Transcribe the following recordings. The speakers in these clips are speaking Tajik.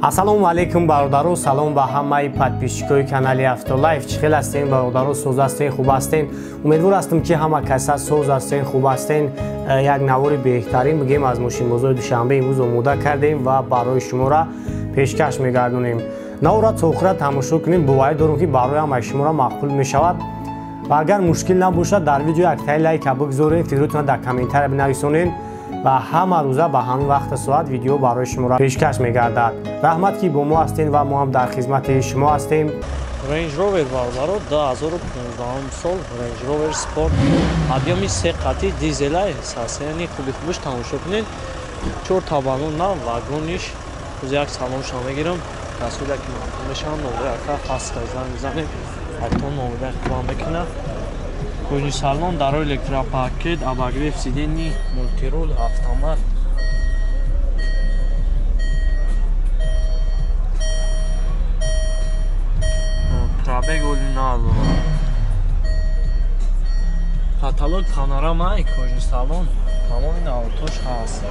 Ассалому алейкум бародаро, салом ба ҳамаи подписчикои канали Автолайф. Чӣ хел ҳастен бародаро? Соз ҳастен, хуб ҳастен? Умедвор ҳастам ки ҳама каса соз ҳастен, хуб ҳастен. Як навори беҳтарин бигем аз мошинбозои душанбе имрӯз омода кардем ва барои шуморо пешкаш мегардонем. Навора то охира тамошо кунем. Боварӣ дорам ки барои ҳамаи шуморо мақбул мешавад. Ва агар мушкил набошад дар видео як лайка бигзоред, фикротона дар комментария бинависонед ва ҳама рӯза ба ҳамин вақти соат видео барои шуморо пешкаш мегардад. Раҳмат ки бо мо ҳастен ва мо ҳам дар хизмати шумо ҳастем. Range Rover бародаро 2015 сол Range Rover Sport объеми 3 қати дизелай сасияни хуби-хубиш тамошо кунед. 4 табану нав вагониш рӯзи як салонша мегирам. Расуля ки мешам номер ака хаста зан мизанем. Алтон номер ба мекина. Кӯни салон дарои электропакет, обогрев сидений, мультирул, автомат. Пробег оригинал. Каталог панорама и кӯни салон тамоми навотош ҳаст.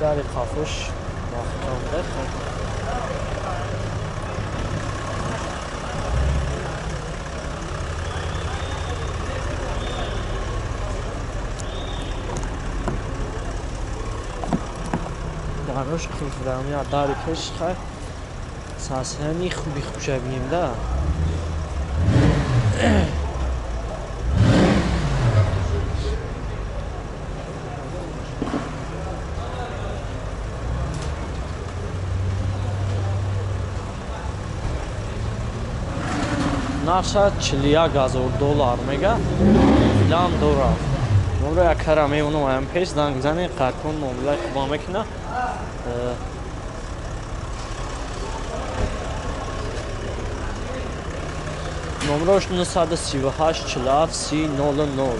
Гари қафош маҳкам дехт. Дарош кулфдам я дари пеш хай сасяни хуби хушабинем да. Наша $40,000 мега лам дора. Номер акара меону ам пеш дан гзани қаркон номер хуба мекина. Номерош 938 40 30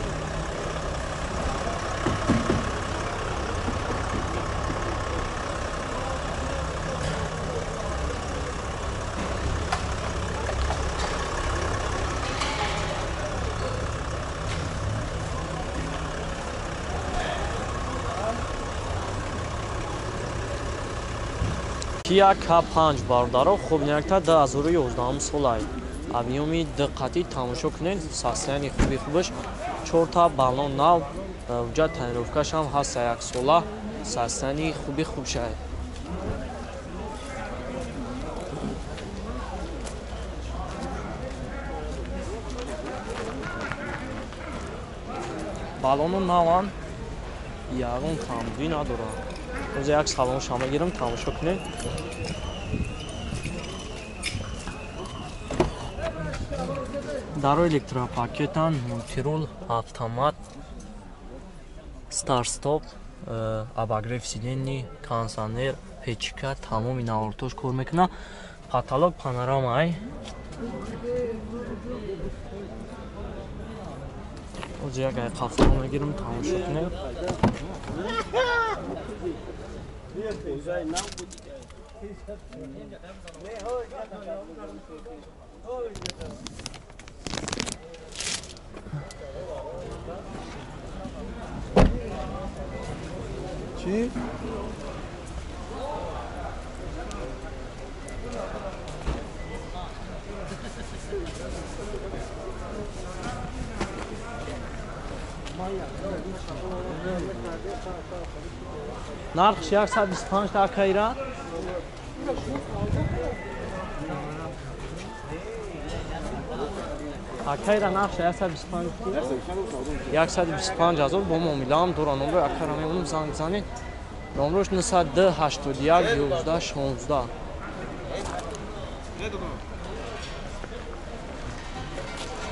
Kia K5 бародаро хубнякта 2011 солай. Объеми диққати тамошо кунед. Сасияни хуби-хубиш 4 та балон нав. Уҷа тренировкаш ҳам ҳаст 1 сола. Сасияни хуби-хубшай. Балону наван ягон камбӣ надорад. Рӯзи як салонша мегирам, тамошо кунед. Дарои электропакетан мультирул, автомат, старт-стоп, обогрев сидений, кондиционер, печка, тамоми навортош кор мекунад. Каталог панорамаи. Рӯзи як қафо мегирам, тамошо кунед. Çi? Narx 125 takayra. Akayra narx 125,000 бо мо милам дора номер акара меонам занг занед. Номерош 902 81 11 16.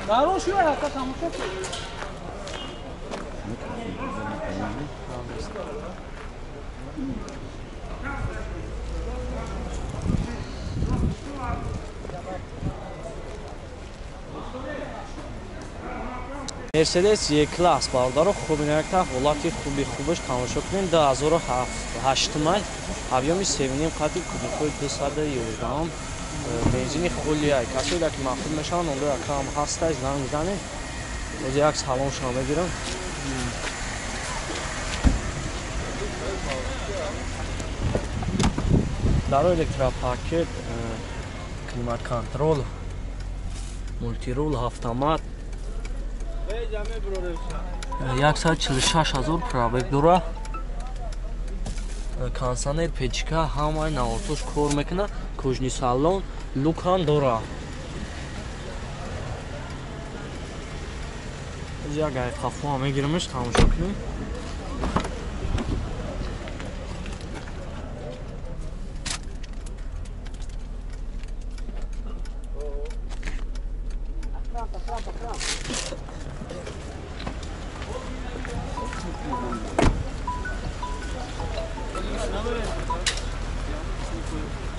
Дарош ё ака тамошо кун. Mercedes E-Class бародаро хубинакта ҳолати хуби-хубиш тамошо кунед. 2008 май объеми 7 қати кубикои 211 бензини хулияй. Касе ки махсуд мешавад номер акам ҳасташ занг занед. Рӯзи як салонша мегирам. Daro elektropaket, klimat kontrol, multirul, avtomat. 146,000 пробег дора. Кондиционер, печка, ҳамаи навотош кор мекунад. Кӯҷни салон, лукам дора. Як ай қафо ҳам мегиримш, тамошо кунем.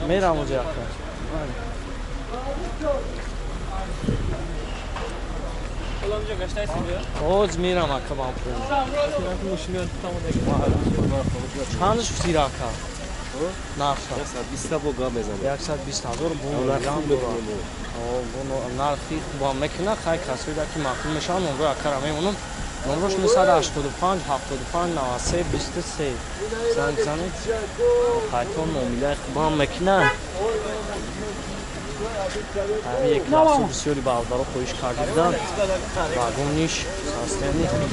Мерам уҷа яка. Olamca kaçtaysın ya? Ҳоз мерам ака бам пул. Чанд шуфтир ака? Нарха. 120,000 бу нархам дора. Бу нархи хубам мекуна, хай касоида ки мақбул мешаванд, номро акара мемонам. Номрош 985 75 93 23. Занг занед. Хайтон муомилаи хубам мекуна. Ҳамин як лаҳза бисёри баъдаро хоҳиш кардидан. Вагониш состоянии хуб.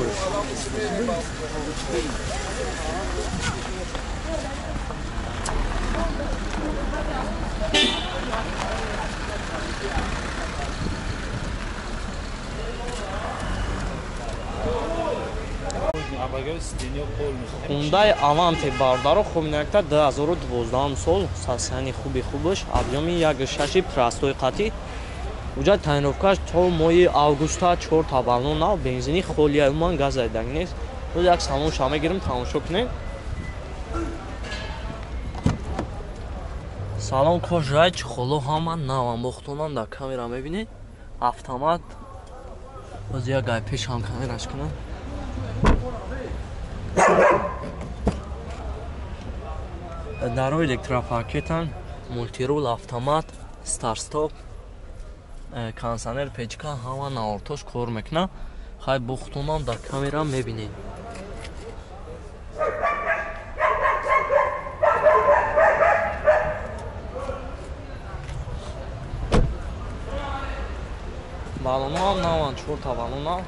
Hyundai Avante бардаро хубинакта 2012 сол, состоянии хубаш, объёми 1.6 простои қатӣ. Уҷа тайновкаш то моҳи августа 4 табаллу нав, бензини холия уман газ зайданг нест. Рӯз як салон ша мегирем, тамошо кунем. Салон кожрай чухоло ҳама навам бохтонам, дар камера мебинед. Автомат. Рӯз як гай пешам камераш кунам. Даро электропакетан, мультирул, автомат, старт-стоп, кондиционер, печка, ҳама навортош кор мекунад. Хай бухтунам дар камера мебинед. Балонам наван, 4 та балонам.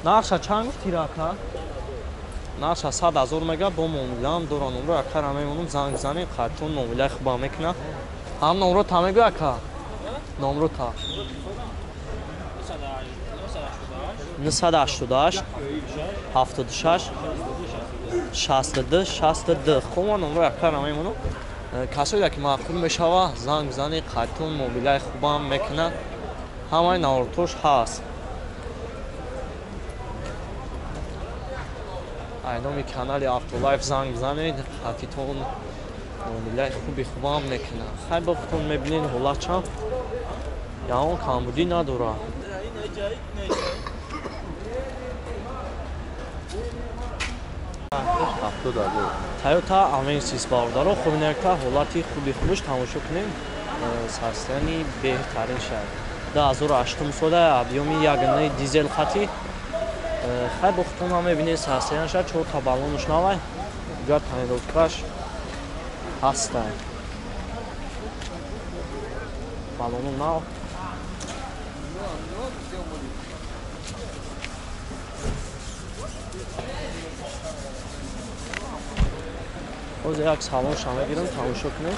Нақша чанд гуфтӣ рака? Нақша 100,000 мега бо муомилаам дора. Номро акара мемонам, занг занед, қайтон муомилаи хуба мекунад. Ҳам номро та мегӯ ака? Номро та 988 76 62 62. Хуб, номро акара мемонам. Касоида ки маъқул мешава, занг занед, қайтон муомилаи хуба мекунад. Ҳамаи навортош ҳаст. айноми канали Автолайф занг занед, ҳатитон муомилаи хуби хубам мекунад. Хай ба худтон мебинед ҳолат чанд. Яъон камбудӣ надора. Toyota Avensis бародаро хубинакта ҳолати хуби хубаш тамошо кунем. Состоянии беҳтарин шад. 2008 сола, объёми 1.9 дизел қатӣ. Хай бо худтон ҳам мебинед состоянияша 4 та баллонаш навай. Ҷа тонировкаш ҳастад. Баллону нав. Ҳоз як салон ша мегирам, тамошо кунем.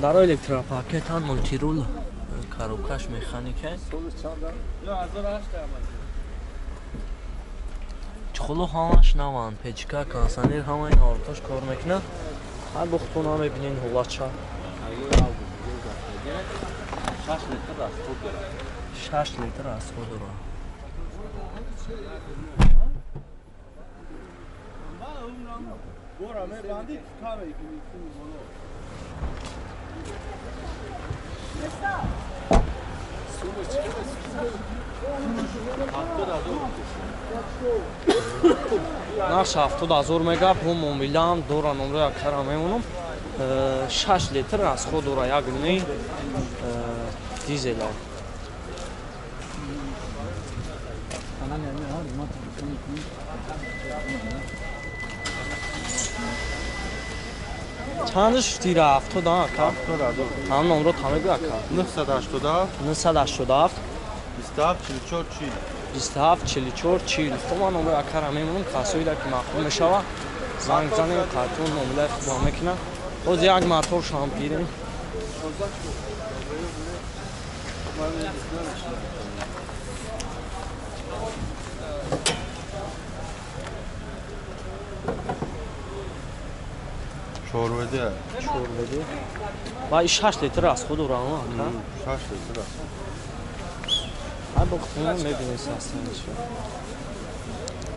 Даро электропакетан, мультирул, коробкаш механика. чухоло ҳамаш наван, печка, кондиционер, ҳамаи навортош кор мекунад. Ҳар бо худтон ҳам мебинед ҳолат чанд. 6 литр расход дора. нақш 70000 мегап ҳум мобилам дора номраи кара мемонам 6 литр аз худ дора як дуни дизела чандш тира 70 ака ҳам номро тамегӯ ака 987 27 44 40 хуб ман номраи акара мемонам касоида ки махбуб мешава занг занем қайтун номилаи хубам мекунам боз як мотор шам гирем Şorvede. Vay 6 litre az xudur ama ha. 6 litre. Ha bu xudunu mebiniz aslında.